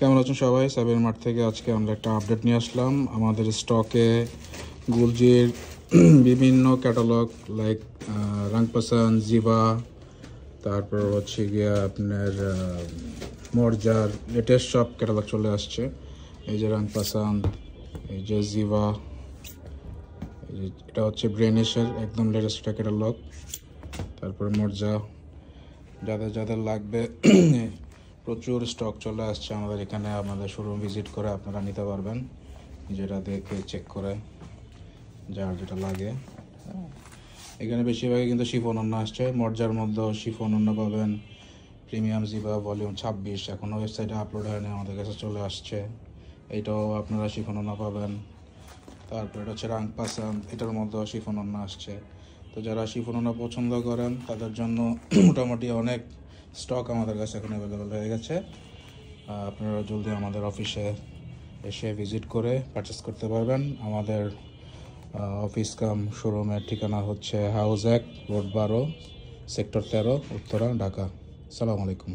কেমন আছেন সবাই? সাবের মাঠ থেকে আজকে আমরা একটা আপডেট নিয়ে আসলাম। আমাদের স্টকে গুলজির বিভিন্ন ক্যাটালগ লাইক রাংপাসান, জিভা, তারপর হচ্ছে গিয়ে আপনার মর্জার লেটেস্ট সব ক্যাটালগ চলে আসছে। এই যে রাংপাসান, এই যে জিভা, এটা হচ্ছে ব্রেনিশের একদম লেটেস্ট একটা ক্যাটালগ। তারপর মর্জা, যাদের যাদের লাগবে প্রচুর স্টক চলে আসছে আমাদের এখানে। আমাদের শোরুম ভিজিট করে আপনারা নিতে পারবেন, যেটা দেখে চেক করে যার যেটা লাগে। এখানে বেশিরভাগই কিন্তু শিফন ওড়না আসছে। মর্জার মধ্যেও শিফন ওড়না পাবেন, প্রিমিয়াম জিভা ভলিউম 26 এখনও ওয়েবসাইটে আপলোড হয়নি, আমাদের কাছে চলে আসছে। এইটাও আপনারা শিফন ওড়না পাবেন। তারপর এটা হচ্ছে রাংপাসান, এটার মধ্যেও শিফন ওড়না আসছে। তো যারা শিফন ওড়না পছন্দ করেন তাদের জন্য মোটামুটি অনেক স্টক আমাদের কাছে এখন অ্যাভেলেবেল হয়ে গেছে। আপনারা জলদি আমাদের অফিসে এসে ভিজিট করে পারচেস করতে পারবেন। আমাদের অফিস কাম শোরুমের ঠিকানা হচ্ছে house 1, road 12, sector 13, Uttara, Dhaka. আসসালামু আলাইকুম।